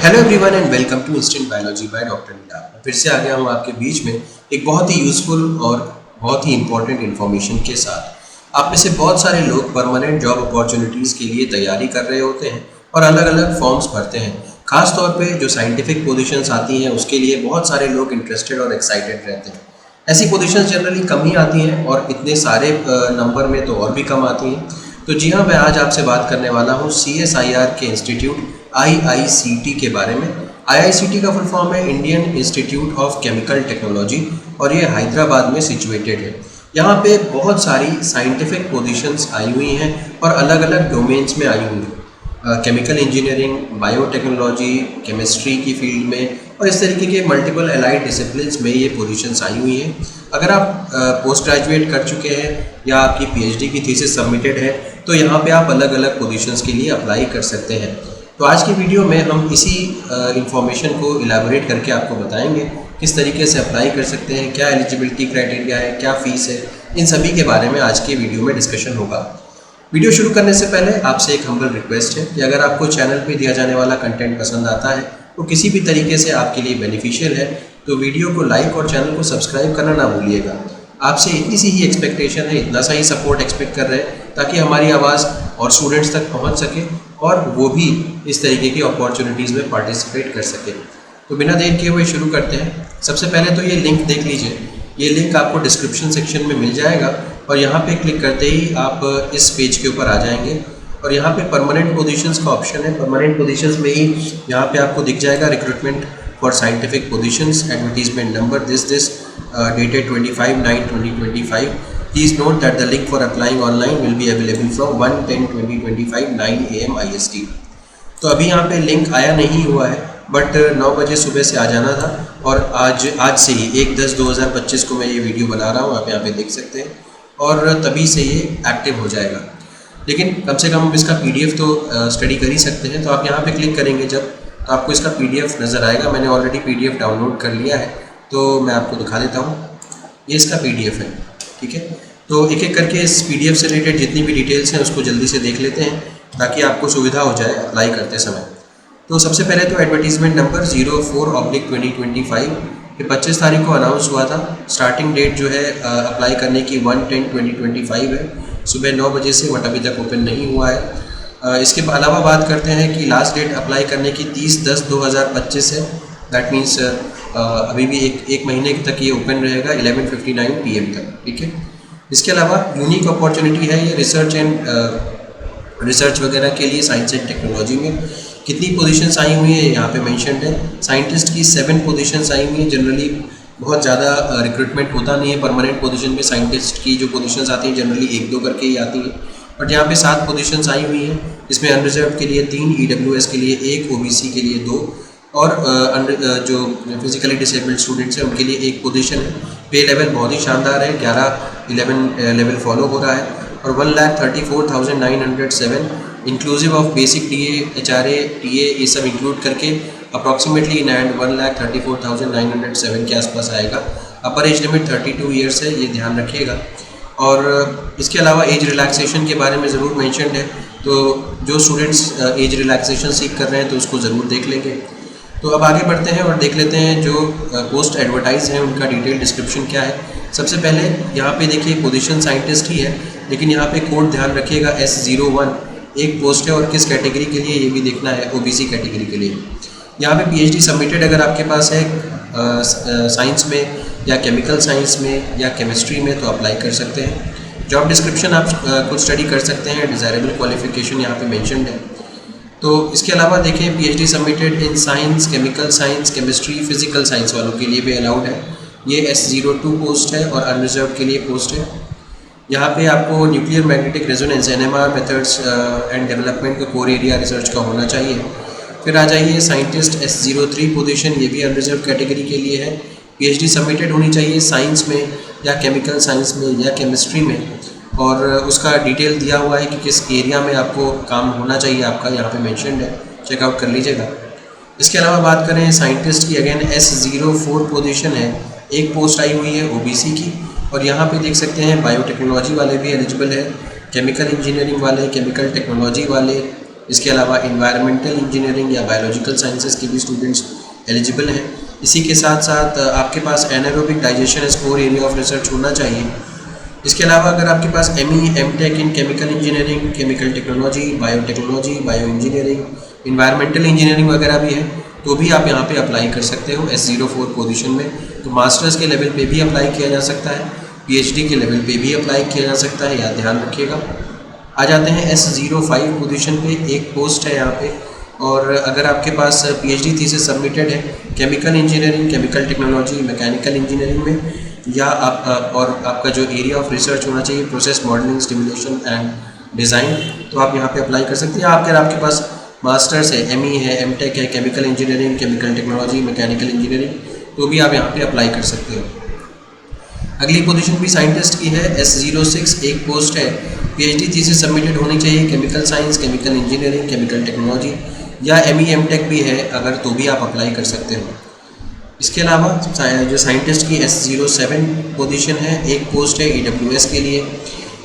Hello everyone and welcome to instant biology by doctor Neela. फिर से आ गया हूँ आपके बीच में एक बहुत ही यूज़फुल और बहुत ही इंपॉर्टेंट इन्फॉर्मेशन के साथ। आप में से बहुत सारे लोग परमानेंट जॉब अपॉर्चुनिटीज़ के लिए तैयारी कर रहे होते हैं और अलग अलग फॉर्म्स भरते हैं। खास तौर पे जो साइंटिफिक पोजीशंस आती हैं उसके लिए बहुत सारे लोग इंटरेस्टेड और एक्साइटेड रहते हैं। ऐसी पोजीशंस जनरली कम ही आती हैं और इतने सारे नंबर में तो और भी कम आती हैं। तो जी हाँ, मैं आज आपसे बात करने वाला हूँ CSIR के इंस्टीट्यूट IICT के बारे में। IICT का फुल फॉर्म है Indian institute of chemical technology और ये हैदराबाद में सिचुएटेड है। यहाँ पे बहुत सारी साइंटिफिक पोजीशंस आई हुई हैं और अलग अलग डोमेन्स में आई हुई हैं। केमिकल इंजीनियरिंग, बायोटेक्नोलॉजी, केमिस्ट्री की फील्ड में और इस तरीके के मल्टीपल एलाइड डिसिप्लिन्स में ये पोजीशंस आई हुई हैं। अगर आप पोस्ट ग्रेजुएट कर चुके हैं या आपकी PhD की थीसिस सबमिटेड है तो यहाँ पे आप अलग अलग पोजीशंस के लिए अप्लाई कर सकते हैं। तो आज की वीडियो में हम इसी इंफॉर्मेशन को इलेबोरेट करके आपको बताएंगे किस तरीके से अप्लाई कर सकते हैं, क्या एलिजिबिलिटी क्राइटेरिया है, क्या फ़ीस है, इन सभी के बारे में आज की वीडियो में डिस्कशन होगा। वीडियो शुरू करने से पहले आपसे एक हम्बल रिक्वेस्ट है कि अगर आपको चैनल पे दिया जाने वाला कंटेंट पसंद आता है तो किसी भी तरीके से आपके लिए बेनिफिशियल है तो वीडियो को लाइक और चैनल को सब्सक्राइब करना ना भूलिएगा। आपसे इतनी सी ही एक्सपेक्टेशन है, इतना सा ही सपोर्ट एक्सपेक्ट कर रहे हैं ताकि हमारी आवाज़ और स्टूडेंट्स तक पहुंच सके और वो भी इस तरीके की अपॉर्चुनिटीज़ में पार्टिसिपेट कर सकें। तो बिना देर किए हुए शुरू करते हैं। सबसे पहले तो ये लिंक देख लीजिए। ये लिंक आपको डिस्क्रिप्शन सेक्शन में मिल जाएगा और यहाँ पे क्लिक करते ही आप इस पेज के ऊपर आ जाएंगे और यहाँ पे परमानेंट पोजीशंस का ऑप्शन है। परमानेंट पोजीशंस में ही यहाँ पे आपको दिख जाएगा recruitment for scientific positions, advertisement number this dated 25/9/2025. Please note that the link for applying online will be available from 1/10/2025 9 AM IST। तो अभी यहाँ पे लिंक आया नहीं हुआ है बट 9 बजे सुबह से आ जाना था और आज से ही 1/10/2025 को मैं ये वीडियो बना रहा हूँ, आप यहाँ पे देख सकते हैं और तभी से ये एक्टिव हो जाएगा। लेकिन कम से कम हम इसका PDF तो स्टडी कर ही सकते हैं। तो आप यहाँ पे क्लिक करेंगे जब तो आपको इसका PDF नज़र आएगा। मैंने ऑलरेडी PDF डाउनलोड कर लिया है तो मैं आपको दिखा देता हूँ। ये इसका PDF है, ठीक है। तो एक एक करके इस PDF से रिलेटेड जितनी भी डिटेल्स हैं उसको जल्दी से देख लेते हैं ताकि आपको सुविधा हो जाए अप्लाई करते समय। तो सबसे पहले तो एडवर्टीजमेंट नंबर 04/2025 ये 25 तारीख को अनाउंस हुआ था। स्टार्टिंग डेट जो है अप्लाई करने की 1/10/2025 है। सुबह 9 बजे से बट अभी तक ओपन नहीं हुआ है। इसके अलावा बात करते हैं कि लास्ट डेट अप्लाई करने की 30/10/2025 है। दैट मीन्स अभी भी एक महीने तक ये ओपन रहेगा 11:59 PM तक, ठीक है। इसके अलावा यूनिक अपॉर्चुनिटी है ये रिसर्च वगैरह के लिए साइंस एंड टेक्नोलॉजी में। कितनी पोजीशंस आई हुई है यहाँ पे मेंशन्ड है। साइंटिस्ट की 7 पोजीशंस आई हुई हैं। जनरली बहुत ज़्यादा रिक्रूटमेंट होता नहीं है परमानेंट पोजीशन में। साइंटिस्ट की जो पोजीशंस आती हैं जनरली 1-2 करके ही आती हैं बट यहाँ पे 7 पोजीशंस आई हुई हैं। इसमें अनरिजर्व के लिए 3, EWS के लिए 1, OBC के लिए 2 और जो फिजिकली डिसेबल्ड स्टूडेंट्स हैं उनके लिए 1 पोजीशन है। पे लेवल बहुत ही शानदार है, 11 लेवल फॉलो हो रहा है और 1,34,907 inclusive of basic DA, HRA, TA ये सब इंक्लूड करके अप्रॉक्सीमेटली इन हैंड 1,34,907 के आसपास आएगा। अपर एज लिमिट 32 ईयर्स है, ये ध्यान रखिएगा। और इसके अलावा एज रिलैक्सेशन के बारे में ज़रूर मेंशन्ड है, तो जो स्टूडेंट्स एज रिलैक्सेशन सीख कर रहे हैं तो उसको ज़रूर देख लेंगे। तो अब आगे बढ़ते हैं और देख लेते हैं जो पोस्ट एडवर्टाइज हैं उनका डिटेल डिस्क्रिप्शन क्या है। सबसे पहले यहाँ पे देखिए पोजीशन साइंटिस्ट ही है लेकिन यहाँ पे कोड ध्यान रखिएगा S01 एक पोस्ट है और किस कैटेगरी के लिए ये भी देखना है, OBC कैटेगरी के लिए। यहाँ पे PhD सबमिटेड अगर आपके पास है साइंस में या केमिकल साइंस में या केमिस्ट्री में तो अप्लाई कर सकते हैं। जॉब डिस्क्रिप्शन आप खुद स्टडी कर सकते हैं। डिज़ायरेबल क्वालिफिकेशन यहाँ पे मेंशन्ड है। तो इसके अलावा देखें PhD submitted in science, chemical science, chemistry, physical science वालों के लिए भी अलाउड है। ये S02 पोस्ट है और अनरिजर्व के लिए पोस्ट है। यहाँ पे आपको nuclear magnetic resonance NMR methods and development का कोर एरिया रिसर्च का होना चाहिए। फिर आ जाइए साइंटिस्ट S03 पोजीशन, ये भी अनरिजर्व कैटेगरी के लिए है। PhD सबमिटेड होनी चाहिए साइंस में या केमिकल साइंस में या केमिस्ट्री में और उसका डिटेल दिया हुआ है कि किस एरिया में आपको काम होना चाहिए आपका, यहाँ पे मेंशन्ड है, चेकआउट कर लीजिएगा। इसके अलावा बात करें साइंटिस्ट की, अगेन S04 पोजीशन है। एक पोस्ट आई हुई है OBC की और यहाँ पे देख सकते हैं बायोटेक्नोलॉजी वाले भी एलिजिबल है, केमिकल इंजीनियरिंग वाले, केमिकल टेक्नोलॉजी वाले, इसके अलावा इन्वायरमेंटल इंजीनियरिंग या बायोलॉजिकल साइंसेज के भी स्टूडेंट्स एलिजिबल हैं। इसी के साथ साथ आपके पास anaerobic digestion as core area of research होना चाहिए। इसके अलावा अगर आपके पास M tech in chemical engineering, chemical technology, biotechnology, bio engineering, environmental engineering वगैरह भी है तो भी आप यहाँ पे अप्लाई कर सकते हो S04 पोजीशन में। तो मास्टर्स के लेवल पे भी अप्लाई किया जा सकता है, PhD के लेवल पे भी अप्लाई किया जा सकता है, याद ध्यान रखिएगा। आ जाते हैं S05 पोजीशन पे, एक पोस्ट है यहाँ पे। और अगर आपके पास PhD थीसिस सबमिटेड है chemical engineering, chemical technology, mechanical engineering में, या आप और आपका जो एरिया ऑफ रिसर्च होना चाहिए process modelling, stimulation and design, तो आप यहाँ पे अप्लाई कर सकते हैं। अगर आपके पास मास्टर्स है, ME है, M.Tech है, chemical engineering, chemical technology, mechanical engineering, तो भी आप यहाँ पे अप्लाई कर सकते हो। अगली पोजीशन भी साइंटिस्ट की है, S06 एक पोस्ट है। PhD थीसिस सबमिटेड होनी चाहिए chemical science, chemical engineering, chemical technology, या ME M.Tech भी है अगर, तो भी आप अप्लाई कर सकते हो। इसके अलावा जो साइंटिस्ट की S07 पोजीशन है, एक पोस्ट है EWS के लिए।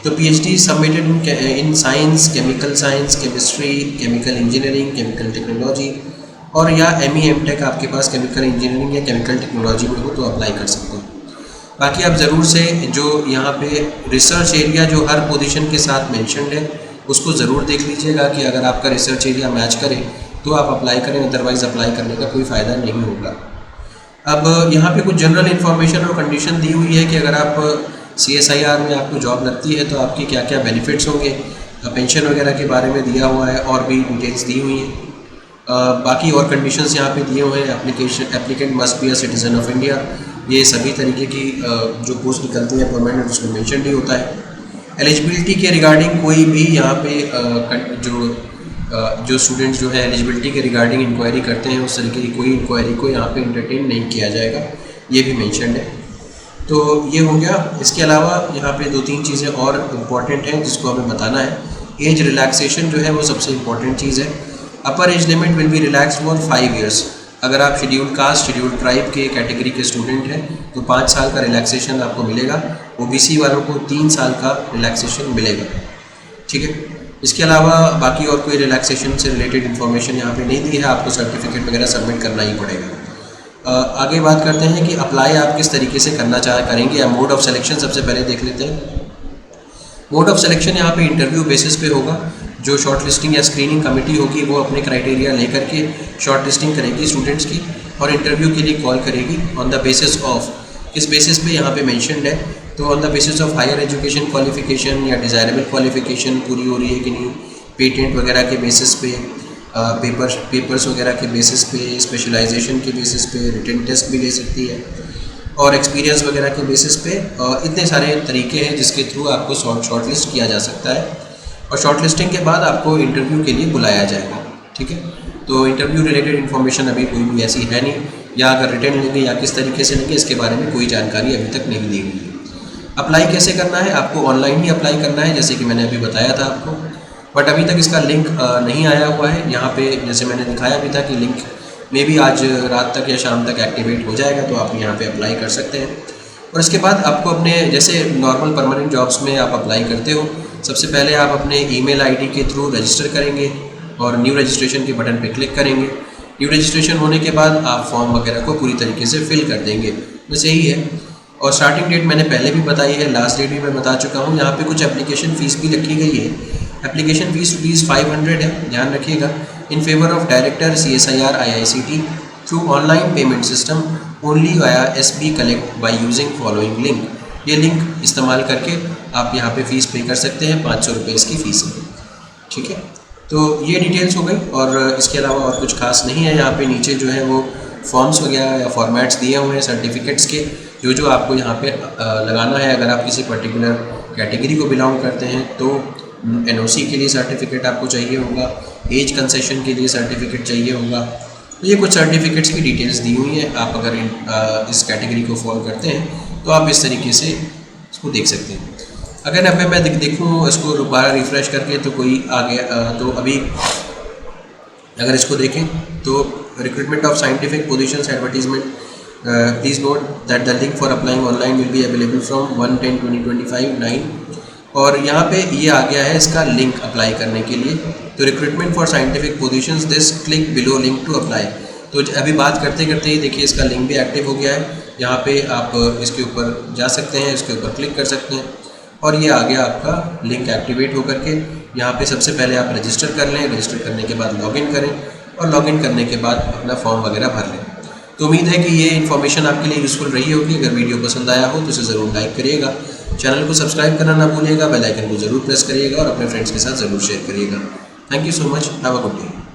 तो PhD submitted in science, chemical science, chemistry, chemical engineering, chemical technology, और या ME M.Tech आपके पास केमिकल इंजीनियरिंग या केमिकल टेक्नोलॉजी में हो तो अप्लाई कर सकते हो। बाकी आप ज़रूर से जो यहाँ पे रिसर्च एरिया जो हर पोजीशन के साथ मेंशन्ड है उसको ज़रूर देख लीजिएगा कि अगर आपका रिसर्च एरिया मैच करे तो आप अप्लाई करें, अदरवाइज़ अप्लाई करने का कोई फ़ायदा नहीं होगा। अब यहाँ पे कुछ जनरल इन्फॉर्मेशन और कंडीशन दी हुई है कि अगर आप CSIR में आपको जॉब लगती है तो आपके क्या क्या बेनिफिट्स होंगे, पेंशन वगैरह के बारे में दिया हुआ है और भी डिटेल्स दी हुई हैं। बाकी और कंडीशंस यहाँ पे दिए हुए हैं। Applicant must be a citizen of India, ये सभी तरीके की जो पोस्ट निकलती है परमानेंट उसमें मेंशन ही होता है। एलिजिबिलिटी के रिगार्डिंग कोई भी यहाँ पे जो स्टूडेंट्स जो है एलिजिबिलिटी के रिगार्डिंग इंक्वायरी करते हैं उस तरीके की कोई इंक्वायरी को यहाँ पे इंटरटेन नहीं किया जाएगा, ये भी मेंशन्ड है। तो ये हो गया। इसके अलावा यहाँ पे 2-3 चीज़ें और इम्पॉर्टेंट हैं जिसको हमें बताना है। एज रिलैक्सेशन जो है वो सबसे इम्पॉर्टेंट चीज़ है। अपर age limit will be relax for 5 years. अगर आप शेड्यूल्ड कास्ट, शेड्यूल्ड ट्राइब के कैटेगरी के स्टूडेंट हैं तो 5 साल का रिलैक्सेशन आपको मिलेगा। OBC वालों को 3 साल का रिलैक्सेशन मिलेगा, ठीक है। इसके अलावा बाकी और कोई रिलैक्सेशन से रिलेटेड इन्फॉर्मेशन यहाँ पे नहीं दी है, आपको सर्टिफिकेट वगैरह सबमिट करना ही पड़ेगा। आगे बात करते हैं कि अप्लाई आप किस तरीके से करना करेंगे या मोड ऑफ सिलेक्शन सबसे पहले देख लेते हैं। मोड ऑफ सिलेक्शन यहाँ पे इंटरव्यू बेसिस पे होगा। जो शॉर्ट लिस्टिंग या स्क्रीनिंग कमेटी होगी वो अपने क्राइटेरिया लेकर के शॉर्ट लिस्टिंग करेगी स्टूडेंट्स की और इंटरव्यू के लिए कॉल करेगी ऑन द बेसिस ऑफ, किस बेसिस पे यहाँ पे मेंशन्ड है, तो on the basis of higher education qualification या डिज़ायरेबल क्वालिफिकेशन पूरी हो रही है कि नहीं, पेटेंट वगैरह के बेसिस पे, पेपर्स वगैरह के बेसिस पे, स्पेशलाइजेशन के बेसिस पे, रिटन टेस्ट भी ले सकती है और एक्सपीरियंस वगैरह के बेसिस पे। इतने सारे तरीके हैं जिसके थ्रू आपको शॉर्ट लिस्ट किया जा सकता है और शॉर्ट लिस्टिंग के बाद आपको इंटरव्यू के लिए बुलाया जाएगा, ठीक है। तो इंटरव्यू रिलेटेड इन्फॉर्मेशन अभी कोई भी ऐसी है नहीं, या अगर रिटर्न लेंगे या किस तरीके से लेंगे इसके बारे में कोई जानकारी अभी तक नहीं दी हुई है। अप्लाई कैसे करना है, आपको ऑनलाइन ही अप्लाई करना है जैसे कि मैंने अभी बताया था आपको, बट अभी तक इसका लिंक नहीं आया हुआ है यहाँ पे। जैसे मैंने दिखाया भी था कि लिंक में भी आज रात तक या शाम तक एक्टिवेट हो जाएगा, तो आप यहाँ पे अप्लाई कर सकते हैं। और इसके बाद आपको अपने जैसे नॉर्मल परमानेंट जॉब्स में आप अप्लाई करते हो, सबसे पहले आप अपने ईमेल आईडी के थ्रू रजिस्टर करेंगे और न्यू रजिस्ट्रेशन के बटन पे क्लिक करेंगे। न्यू रजिस्ट्रेशन होने के बाद आप फॉर्म वगैरह को पूरी तरीके से फिल कर देंगे, बस यही है। और स्टार्टिंग डेट मैंने पहले भी बताई है, लास्ट डेट भी मैं बता चुका हूँ। यहाँ पे कुछ एप्लीकेशन फ़ीस भी रखी गई है। एप्लीकेशन फ़ीस ₹500 है, ध्यान रखिएगा। In favour of director CSIR IICT through online payment system only via SB collect by using following link. ये लिंक इस्तेमाल करके आप यहाँ पे फ़ीस पे कर सकते हैं, 500 रुपये इसकी फ़ीस है, ठीक है। तो ये डिटेल्स हो गई और इसके अलावा और कुछ खास नहीं है। यहाँ पे नीचे जो है वो फॉर्म्स वगैरह या फॉर्मेट्स दिए हुए हैं सर्टिफिकेट्स के, जो आपको यहाँ पे लगाना है। अगर आप किसी पर्टिकुलर कैटेगरी को बिलोंग करते हैं तो NOC के लिए सर्टिफिकेट आपको चाहिए होगा, एज कंसेशन के लिए सर्टिफिकेट चाहिए होगा। तो ये कुछ सर्टिफिकेट्स की डिटेल्स दी हुई हैं। आप अगर इस कैटेगरी को फॉलो करते हैं तो आप इस तरीके से इसको देख सकते हैं। अगर मैं देखूँ इसको दोबारा रिफ़्रेश करके तो कोई आ गया, तो अभी अगर इसको देखें तो recruitment of scientific positions advertisement, please note that the link for applying online will be available from 1/10/2025 9, और यहाँ पे ये आ गया है इसका लिंक अप्लाई करने के लिए। तो recruitment for scientific positions, this click below link to apply. तो अभी बात करते करते ही देखिए इसका लिंक भी एक्टिव हो गया है। यहाँ पे आप इसके ऊपर जा सकते हैं, इसके ऊपर क्लिक कर सकते हैं और ये आ गया आपका लिंक एक्टिवेट होकर के। यहाँ पे सबसे पहले आप रजिस्टर कर लें, रजिस्टर करने के बाद लॉगिन करें और लॉगिन करने के बाद अपना फॉर्म वगैरह भर लें। तो उम्मीद है कि ये इन्फॉर्मेशन आपके लिए यूज़फुल रही होगी। अगर वीडियो पसंद आया हो तो इसे ज़रूर लाइक करिएगा, चैनल को सब्सक्राइब करना ना भूलिएगा, बेल आइकन को ज़रूर प्रेस करिएगा और अपने फ्रेंड्स के साथ ज़रूर शेयर करिएगा। Thank you so much, have a good day.